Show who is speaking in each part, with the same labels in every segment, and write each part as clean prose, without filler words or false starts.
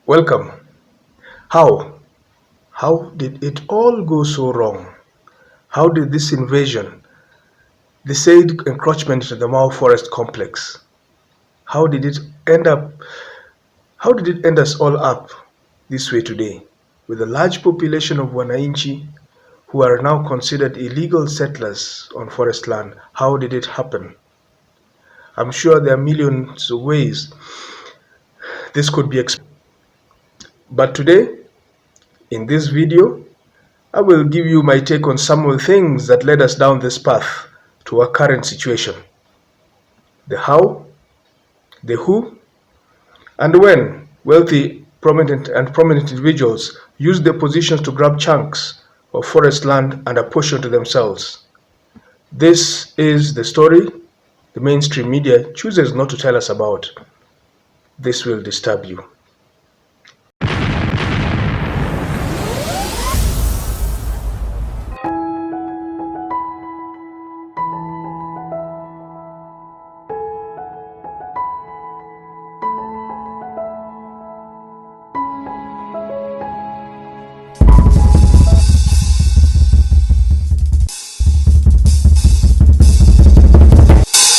Speaker 1: Welcome. How? How did it all go so wrong? How did this invasion, the said encroachment into the Mao Forest complex, how did it end up? How did it end us all up this way today, with a large population of Wananchi who are now considered illegal settlers on forest land? How did it happen? I'm sure there are millions of ways this could be explained. But today, in this video, I will give you my take on some of the things that led us down this path to our current situation. The how, the who, and when wealthy, prominent individuals use their positions to grab chunks of forest land and apportion to themselves. This is the story the mainstream media chooses not to tell us about. This will disturb you.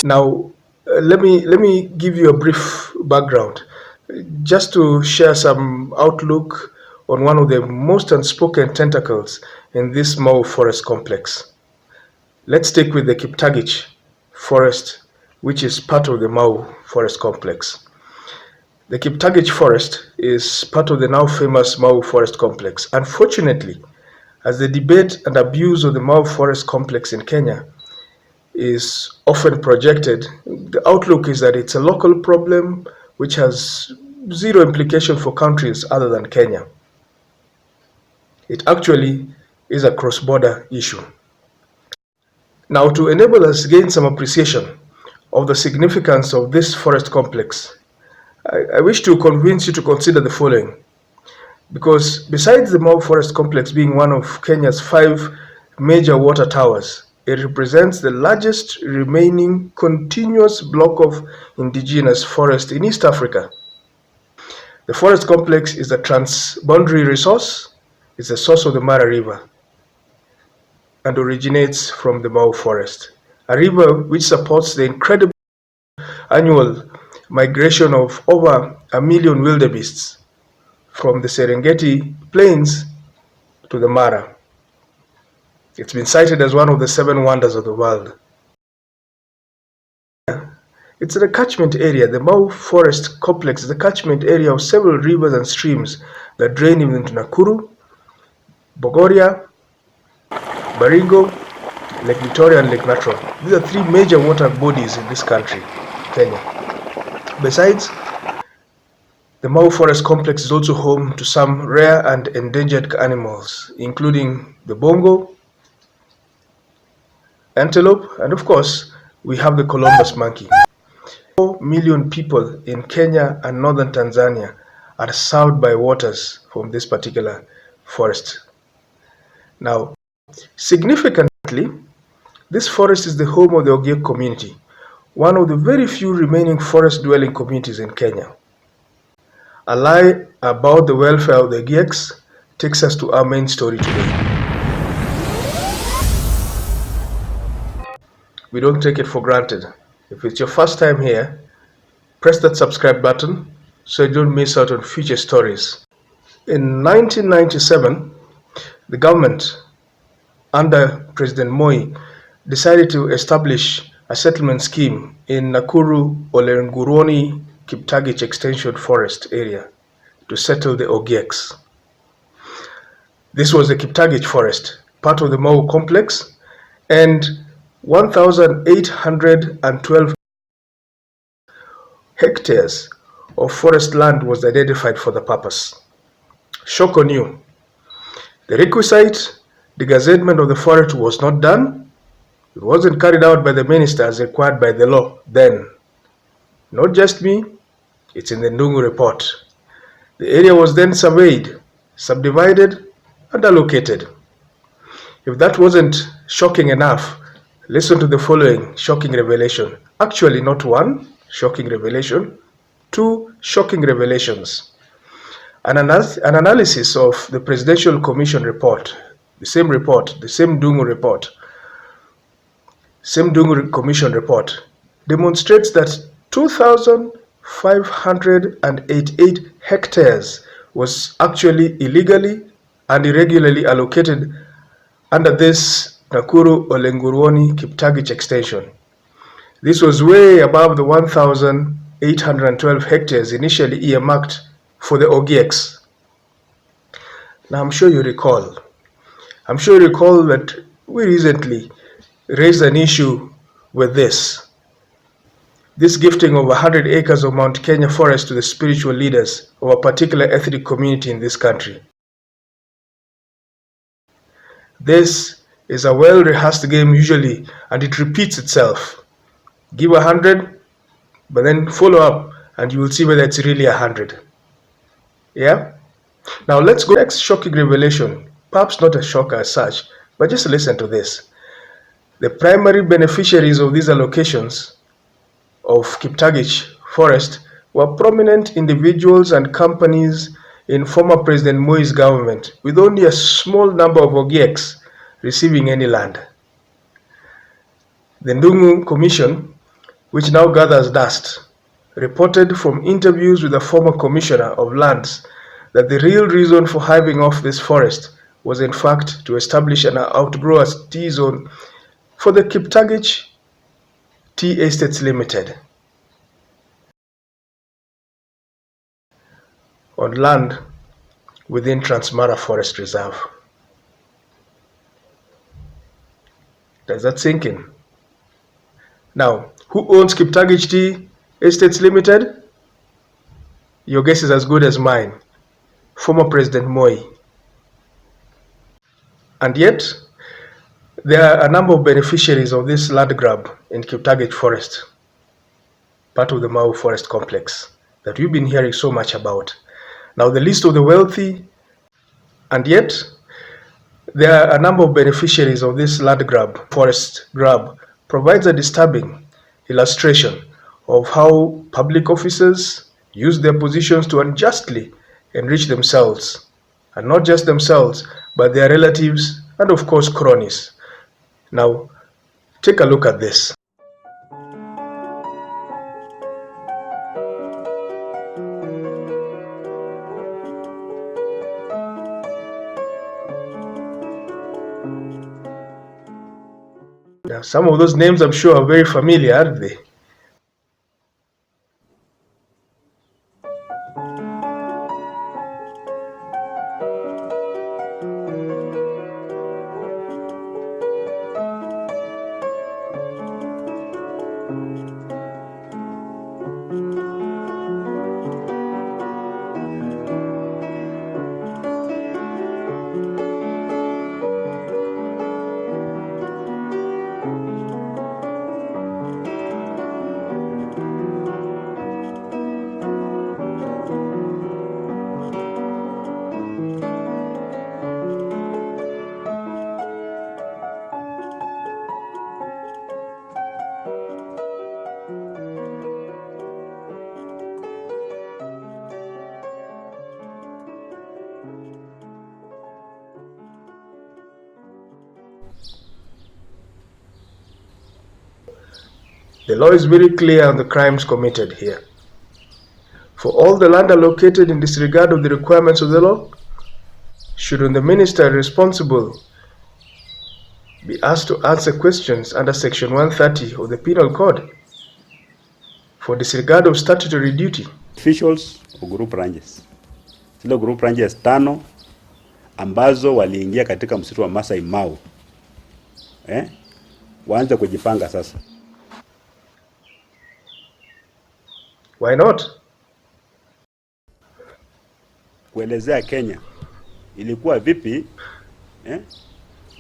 Speaker 1: Now, let me give you a brief background, just to share some outlook on one of the most unspoken tentacles in this Mau forest complex. Let's take with the Kiptagich forest, which is part of the Mau forest complex. The Kiptagich forest is part of the now famous Mau forest complex. Unfortunately, as the debate and abuse of the Mau forest complex in Kenya is often projected, the outlook is that it's a local problem which has zero implication for countries other than Kenya. It actually is a cross-border issue. Now, to enable us gain some appreciation of the significance of this forest complex, I wish to convince you to consider the following. Because besides the Mau forest complex being one of Kenya's 5 major water towers, it represents the largest remaining continuous block of indigenous forest in East Africa. The forest complex is a transboundary resource. It's the source of the Mara River and originates from the Mau forest, a river which supports the incredible annual migration of over 1 million wildebeests from the Serengeti plains to the Mara. It's been cited as one of the 7 wonders of the world. It's the catchment area. The Mau Forest Complex is the catchment area of several rivers and streams that drain into Nakuru, Bogoria, Baringo, Lake Victoria, and Lake Natron. These are 3 major water bodies in this country, Kenya. Besides, the Mau Forest Complex is also home to some rare and endangered animals, including the bongo, antelope, and of course, we have the Columbus monkey. 4 million people in Kenya and northern Tanzania are served by waters from this particular forest. Now, significantly, this forest is the home of the Ogiek community, one of the very few remaining forest-dwelling communities in Kenya. A lie about the welfare of the Ogieks takes us to our main story today. We don't take it for granted. If it's your first time here, press that subscribe button so you don't miss out on future stories. In 1997, the government under President Moi decided to establish a settlement scheme in Nakuru Olenguroni Kiptagich Extension Forest area to settle the Ogieks. This was the Kiptagich Forest, part of the Mau complex, and 1,812 hectares of forest land was identified for the purpose. Shock on you. The requisite degazettement of the forest was not done. It wasn't carried out by the minister as required by the law then. Not just me, it's in the Ndungu report. The area was then surveyed, subdivided, and allocated. If that wasn't shocking enough, listen to the following shocking revelation. Actually, not one shocking revelation, 2 shocking revelations. An analysis of the Presidential Commission report, the same Dungu Commission report, demonstrates that 2,588 hectares was actually illegally and irregularly allocated under this Nakuru Olenguruoni Kiptagich extension. This was way above the 1,812 hectares initially earmarked for the OGX. Now, I'm sure you recall that we recently raised an issue with this gifting of 100 acres of Mount Kenya forest to the spiritual leaders of a particular ethnic community in this country. This is a well-rehearsed game usually, and it repeats itself. Give 100, but then follow up, and you will see whether it's really 100. Yeah? Now let's go to the next shocking revelation. Perhaps not a shocker as such, but just listen to this. The primary beneficiaries of these allocations of Kiptagich Forest were prominent individuals and companies in former President Moi's government, with only a small number of Ogieks receiving any land. The Ndungu Commission, which now gathers dust, reported from interviews with the former Commissioner of Lands that the real reason for hiving off this forest was in fact to establish an outgrowers T-zone for the Kiptagich Tea Estates Limited on land within Transmara Forest Reserve. Does that sink in? Now, who owns Kiptagich Tea Estates Limited? Your guess is as good as mine. Former President Moi. And yet, there are a number of beneficiaries of this land grab in Kiptagich Forest, part of the Mau Forest Complex that we've been hearing so much about. Now, the list of the wealthy, and yet, there are a number of beneficiaries of this land grab, forest grab, provides a disturbing illustration of how public officers use their positions to unjustly enrich themselves, and not just themselves, but their relatives and of course cronies. Now, take a look at this. Now, some of those names I'm sure are very familiar, aren't they? The law is very clear on the crimes committed here. For all the land allocated in disregard of the requirements of the law, shouldn't the minister responsible be asked to answer questions under Section 130 of the Penal Code for disregard of statutory duty?
Speaker 2: Officials wa group ranges, zile group ranges 5 ambazo waliingia katika msitu wa Masai Mau, waanze kujipanga sasa.
Speaker 1: Why not?
Speaker 2: Kuelezea Kenya ilikuwa vipi,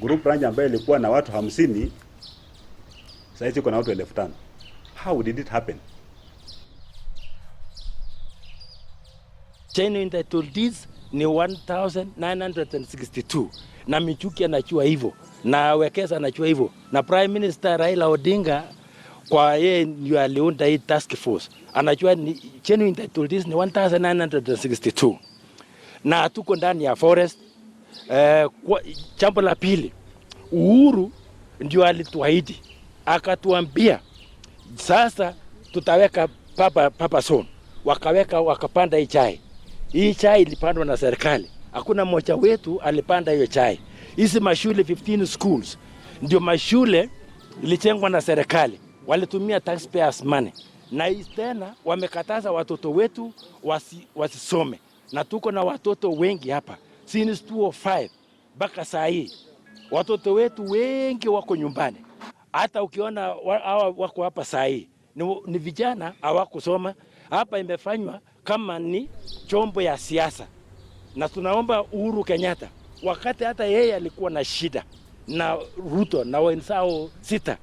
Speaker 2: group range ambayo ilikuwa na watu 50 sasa kuna watu 5,000. How did it happen?
Speaker 3: Genuine title deeds ni 1962 na Michuki anachua hivyo na Wekesa anachua hivyo na Prime Minister Raila Odinga kwa yeye ndio aliunda hii task force anachua ni genuine title deeds ni 1962. na tuko ndani ya forest. Jambo la pili, Uhuru ndio alituahidi akatuambia sasa tutaweka papa zone, wakapanda hii chai. Hii chai ilipandwa na serikali, hakuna mmoja wetu alipanda hiyo chai. Hizi mashule 15 schools ndio mashule ilijengwa na serikali, walitumia taxpayers money, na tena wamekataza watoto wetu wasisome, na tuko na watoto wengi hapa since 2005 mpaka saa hii. Watoto wetu wengi wako nyumbani. Hata ukiona hawa wako hapa saa hii ni vijana hawakusoma. Hapa imefanywa kama ni chombo ya siasa, na tunaomba Uhuru Kenyatta, wakati yeye alikuwa na shida na Ruto na wenzao 6,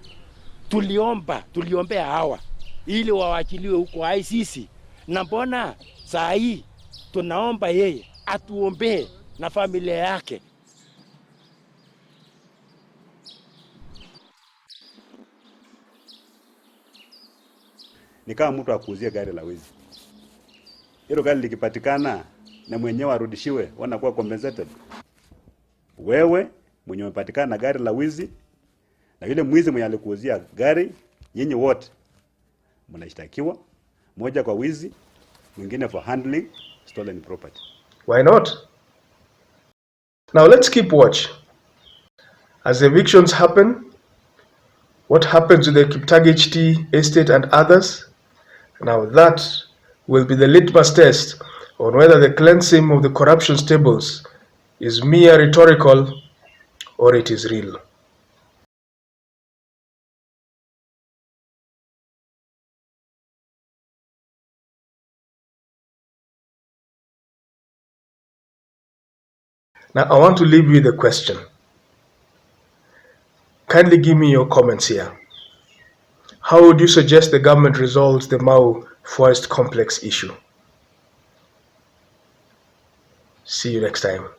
Speaker 3: tuliombea hawa ili wawachiliwe huko ICC, na mbona saa hii tunaomba yeye atuombee na familia yake.
Speaker 2: Ni kama mtu akuuzie gari la wizi. Hilo gari likipatikana na mwenyewe arudishiwe, wanakuwa compensated. Wewe mwenye umepatikana na gari la wizi na yule mwizi mwenye alikuuzia gari, nyinyi wote mnashtakiwa, moja kwa wizi, mwingine for handling stolen property.
Speaker 1: Why not? Now let's keep watch. As evictions happen, what happens with the Kiptagich estate and others? Now that will be the litmus test on whether the cleansing of the corruption stables is mere rhetorical or it is real. Now I want to leave you with a question. Kindly give me your comments here. How would you suggest the government resolves the Mau Forest Complex issue? See you next time.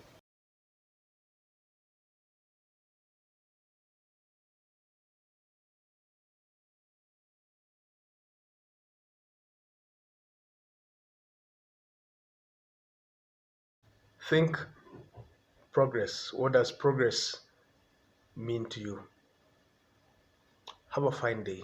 Speaker 1: Think progress. What does progress mean to you? Have a fine day.